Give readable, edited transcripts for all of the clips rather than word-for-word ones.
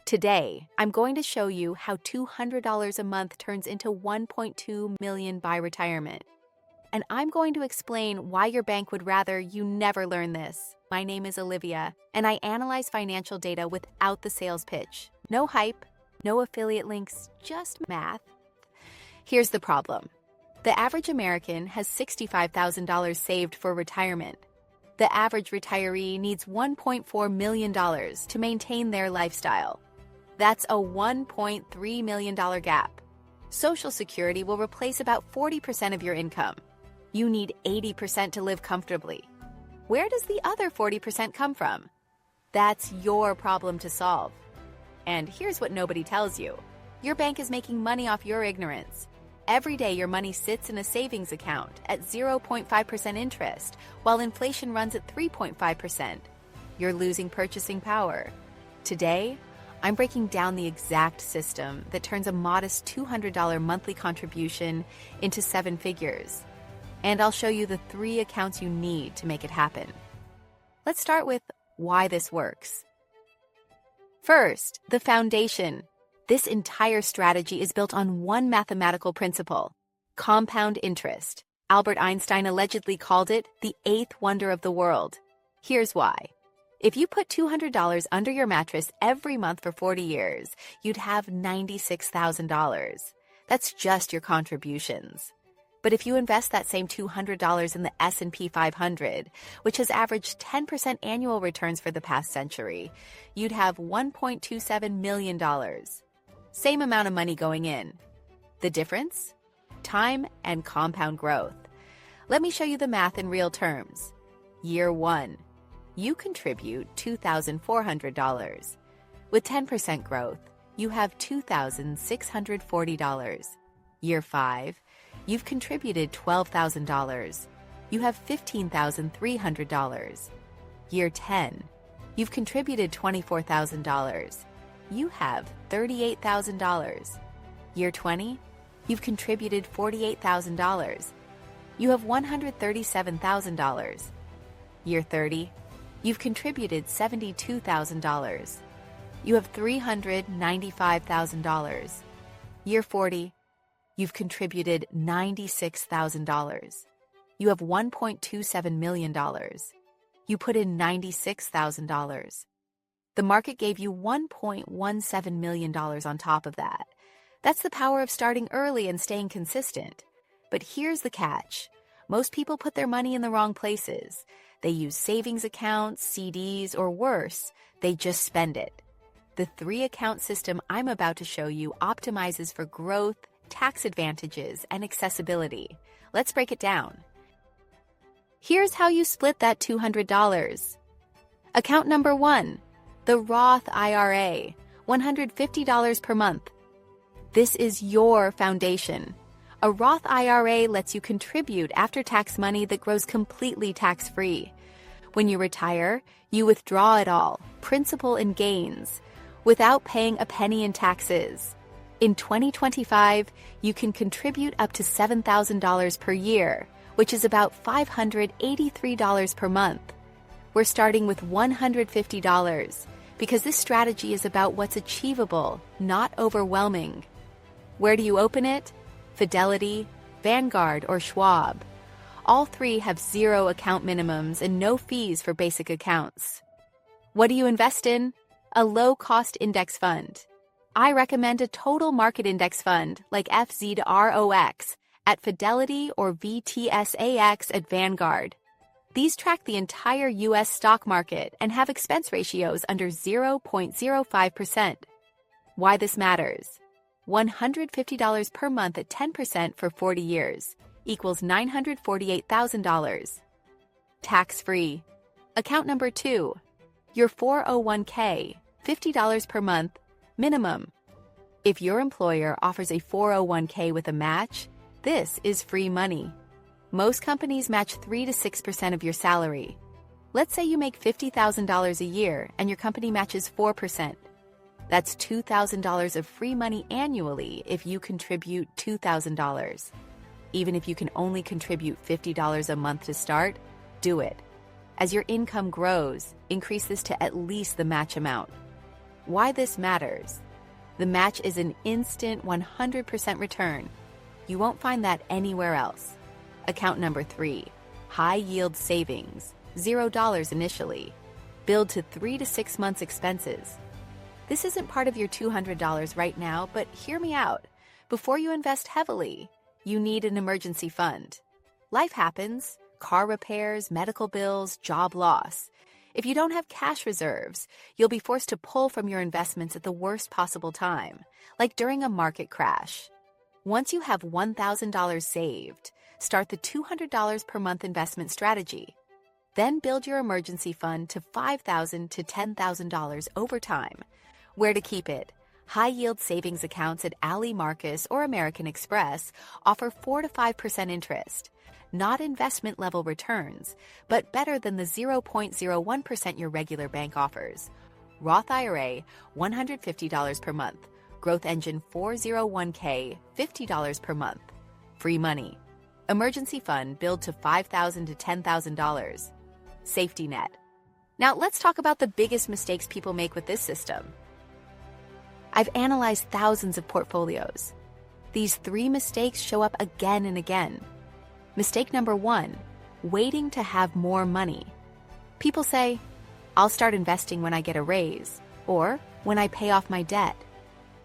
Today, I'm going to show you how $200 a month turns into $1.2 million by retirement. And I'm going to explain why your bank would rather you never learn this. My name is Olivia, and I analyze financial data without the sales pitch. No hype, no affiliate links, just math. Here's the problem. The average American has $65,000 saved for retirement. The average retiree needs $1.4 million to maintain their lifestyle. That's a $1.3 million gap. Social Security will replace about 40% of your income. You need 80% to live comfortably. Where does the other 40% come from? That's your problem to solve. And here's what nobody tells you. Your bank is making money off your ignorance. Every day your money sits in a savings account at 0.5% interest, while inflation runs at 3.5%. You're losing purchasing power. Today, I'm breaking down the exact system that turns a modest $200 monthly contribution into 7 figures. And I'll show you the 3 accounts you need to make it happen. Let's start with why this works. First, the foundation. This entire strategy is built on one mathematical principle: compound interest. Albert Einstein allegedly called it the 8th wonder of the world. Here's why. If you put $200 under your mattress every month for 40 years, you'd have $96,000. That's just your contributions. But if you invest that same $200 in the S&P 500, which has averaged 10% annual returns for the past century, you'd have $1.27 million. Same amount of money going in. The difference? Time and compound growth. Let me show you the math in real terms. Year 1. You contribute $2,400. With 10% growth, you have $2,640. Year 5, you've contributed $12,000. You have $15,300. Year 10, you've contributed $24,000. You have $38,000. Year 20, you've contributed $48,000. You have $137,000. Year 30, you've contributed $72,000. You have $395,000. Year 40, you've contributed $96,000. You have $1.27 million. You put in $96,000. The market gave you $1.17 million on top of that. That's the power of starting early and staying consistent. But here's the catch. Most people put their money in the wrong places. They use savings accounts, CDs, or worse, they just spend it. The 3-account system I'm about to show you optimizes for growth, tax advantages, and accessibility. Let's break it down. Here's how you split that $200. Account number 1, the Roth IRA, $150 per month. This is your foundation. A Roth IRA lets you contribute after-tax money that grows completely tax-free. When you retire, you withdraw it all, principal and gains, without paying a penny in taxes. In 2025, you can contribute up to $7,000 per year, which is about $583 per month. We're starting with $150 because this strategy is about what's achievable, not overwhelming. Where do you open it? Fidelity, Vanguard, or Schwab. All 3 have 0 account minimums and no fees for basic accounts. What do you invest in? A low-cost index fund. I recommend a total market index fund like FZROX at Fidelity or VTSAX at Vanguard. These track the entire U.S. stock market and have expense ratios under 0.05%. Why this matters? $150 per month at 10% for 40 years equals $948,000. Tax-free. Account number 2, your 401k, $50 per month, minimum. If your employer offers a 401k with a match, this is free money. Most companies match 3 to 6% of your salary. Let's say you make $50,000 a year and your company matches 4%. That's $2,000 of free money annually if you contribute $2,000. Even if you can only contribute $50 a month to start, do it. As your income grows, increase this to at least the match amount. Why this matters. The match is an instant 100% return. You won't find that anywhere else. Account number 3, high yield savings, $0 initially. Build to 3 to 6 months expenses. This isn't part of your $200 right now, but hear me out. Before you invest heavily, you need an emergency fund. Life happens, car repairs, medical bills, job loss. If you don't have cash reserves, you'll be forced to pull from your investments at the worst possible time, like during a market crash. Once you have $1,000 saved, start the $200 per month investment strategy. Then build your emergency fund to $5,000 to $10,000 over time. Where to keep it? High-yield savings accounts at Ally Marcus or American Express offer 4 to 5% interest. Not investment-level returns, but better than the 0.01% your regular bank offers. Roth IRA, $150 per month. Growth Engine 401k, $50 per month. Free money. Emergency fund build to $5,000 to $10,000. Safety net. Now let's talk about the biggest mistakes people make with this system. I've analyzed thousands of portfolios. These 3 mistakes show up again and again. Mistake number 1, waiting to have more money. People say, I'll start investing when I get a raise, or when I pay off my debt.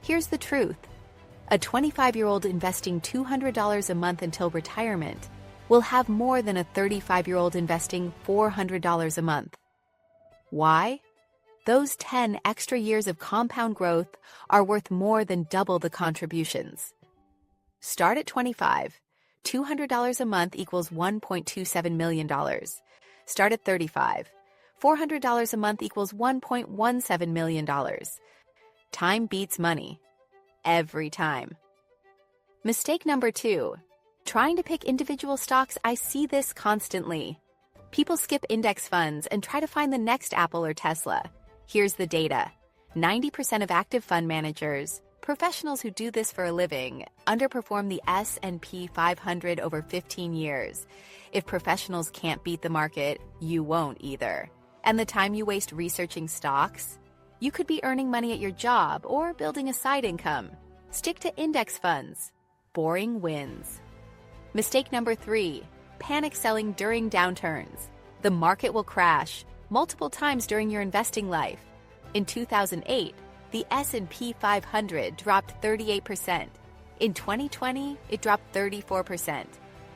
Here's the truth. A 25-year-old investing $200 a month until retirement will have more than a 35-year-old investing $400 a month. Why? Those 10 extra years of compound growth are worth more than double the contributions. Start at 25. $200 a month equals $1.27 million. Start at 35. $400 a month equals $1.17 million. Time beats money. Every time. Mistake number 2. Trying to pick individual stocks. I see this constantly. People skip index funds and try to find the next Apple or Tesla. Here's the data. 90% of active fund managers, professionals who do this for a living, underperform the S&P 500 over 15 years. If professionals can't beat the market, you won't either. And the time you waste researching stocks? You could be earning money at your job or building a side income. Stick to index funds. Boring wins. Mistake number 3, panic selling during downturns. The market will crash multiple times during your investing life. In 2008, the S&P 500 dropped 38%. In 2020, it dropped 34%.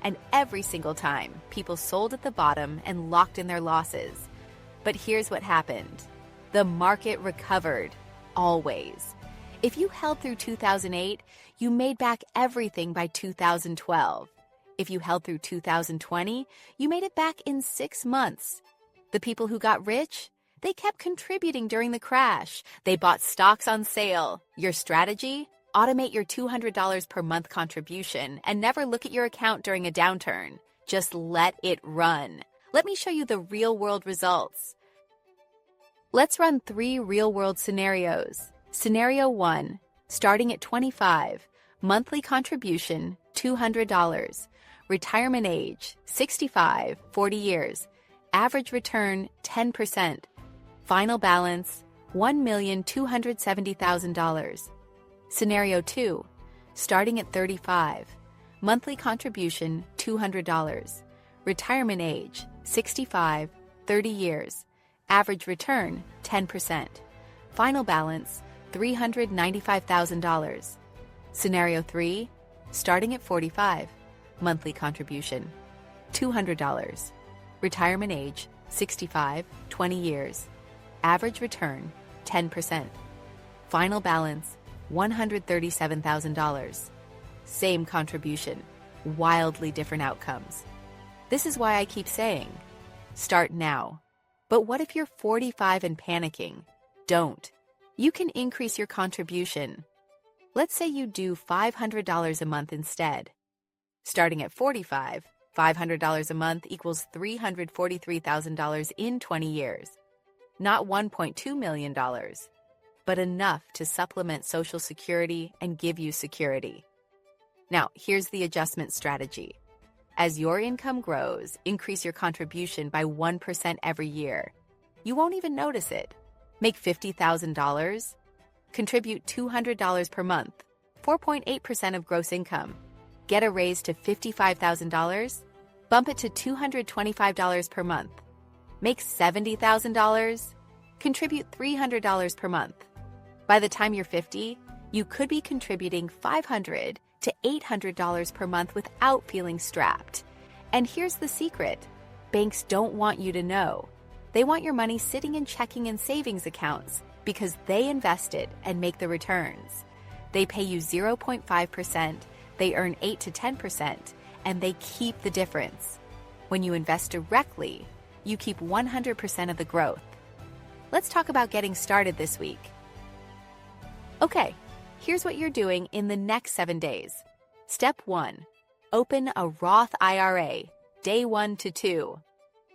And every single time, people sold at the bottom and locked in their losses. But here's what happened. The market recovered, always. If you held through 2008, you made back everything by 2012. If you held through 2020, you made it back in 6 months. The people who got rich, they kept contributing during the crash. They bought stocks on sale. Your strategy? Automate your $200 per month contribution and never look at your account during a downturn. Just let it run. Let me show you the real-world results. Let's run 3 real-world scenarios. Scenario 1, starting at 25, monthly contribution, $200. Retirement age, 65, 40 years. Average return, 10%. Final balance, $1,270,000. Scenario 2, starting at 35. Monthly contribution, $200. Retirement age, 65, 30 years. Average return, 10%. Final balance, $395,000. Scenario 3, starting at 45. Monthly contribution, $200. Retirement age, 65, 20 years. Average return, 10%. Final balance, $137,000. Same contribution, wildly different outcomes. This is why I keep saying, start now. But what if you're 45 and panicking? Don't. You can increase your contribution. Let's say you do $500 a month instead. Starting at 45, $500 a month equals $343,000 in 20 years. Not $1.2 million, but enough to supplement Social Security and give you security. Now, here's the adjustment strategy. As your income grows, increase your contribution by 1% every year. You won't even notice it. Make $50,000? Contribute $200 per month, 4.8% of gross income. Get a raise to $55,000? Bump it to $225 per month. Make $70,000? Contribute $300 per month. By the time you're 50, you could be contributing $500 to $800 per month without feeling strapped. And here's the secret. Banks don't want you to know. They want your money sitting in checking and savings accounts because they invested and make the returns. They pay you 0.5%, they earn 8 to 10%, and they keep the difference. When you invest directly, you keep 100% of the growth. Let's talk about getting started this week. Okay, here's what you're doing in the next 7 days. Step 1. Open a Roth IRA, day 1 to 2.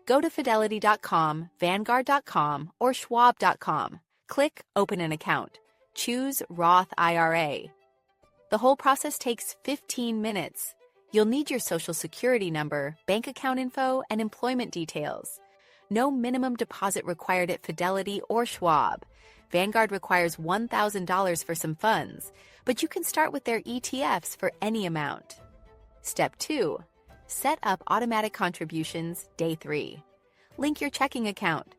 Go to Fidelity.com, Vanguard.com, or Schwab.com. Click Open an Account. Choose Roth IRA. The whole process takes 15 minutes. You'll need your Social Security number, bank account info, and employment details. No minimum deposit required at Fidelity or Schwab. Vanguard requires $1,000 for some funds, but you can start with their ETFs for any amount. Step 2. Set up automatic contributions, day 3. Link your checking account.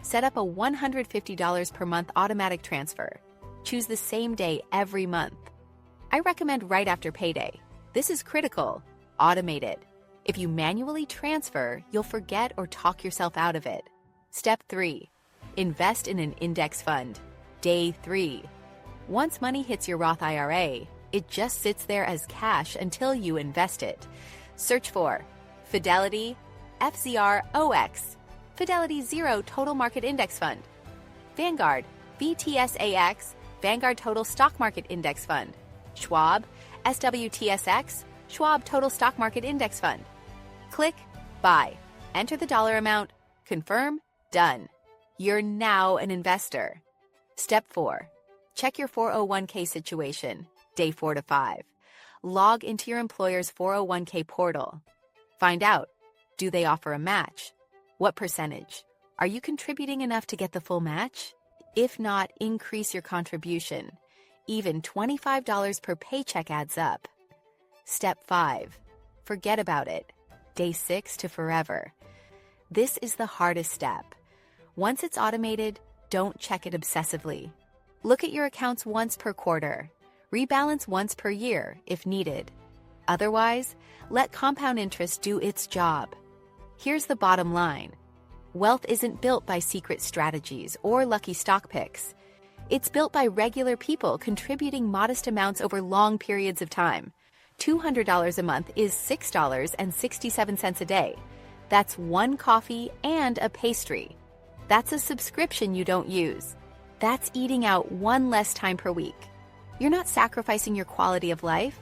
Set up a $150 per month automatic transfer. Choose the same day every month. I recommend right after payday. This is critical. Automate it. If you manually transfer, you'll forget or talk yourself out of it. Step 3. Invest in an index fund. Day 3. Once money hits your Roth IRA, it just sits there as cash until you invest it. Search for Fidelity FZROX, Fidelity Zero Total Market Index Fund, Vanguard VTSAX, Vanguard Total Stock Market Index Fund, Schwab SWTSX, Schwab Total Stock Market Index Fund. Click Buy. Enter the dollar amount. Confirm. Done. You're now an investor. Step 4. Check your 401k situation, day 4 to 5. Log into your employer's 401k portal. Find out, do they offer a match? What percentage? Are you contributing enough to get the full match? If not, increase your contribution. Even $25 per paycheck adds up. Step 5. Forget about it. Day 6 to forever. This is the hardest step. Once it's automated, don't check it obsessively. Look at your accounts once per quarter. Rebalance once per year if needed. Otherwise, let compound interest do its job. Here's the bottom line. Wealth isn't built by secret strategies or lucky stock picks. It's built by regular people contributing modest amounts over long periods of time. $200 a month is $6.67 a day. That's one coffee and a pastry. That's a subscription you don't use. That's eating out one less time per week. You're not sacrificing your quality of life.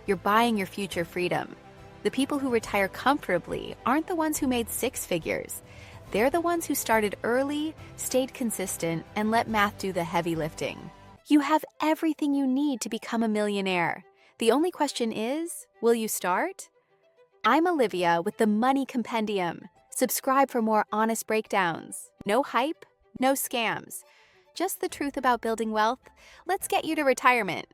You're buying your future freedom. The people who retire comfortably aren't the ones who made 6 figures. They're the ones who started early, stayed consistent, and let math do the heavy lifting. You have everything you need to become a millionaire. The only question is, will you start? I'm Olivia with the Money Compendium. Subscribe for more honest breakdowns. No hype, no scams. Just the truth about building wealth. Let's get you to retirement.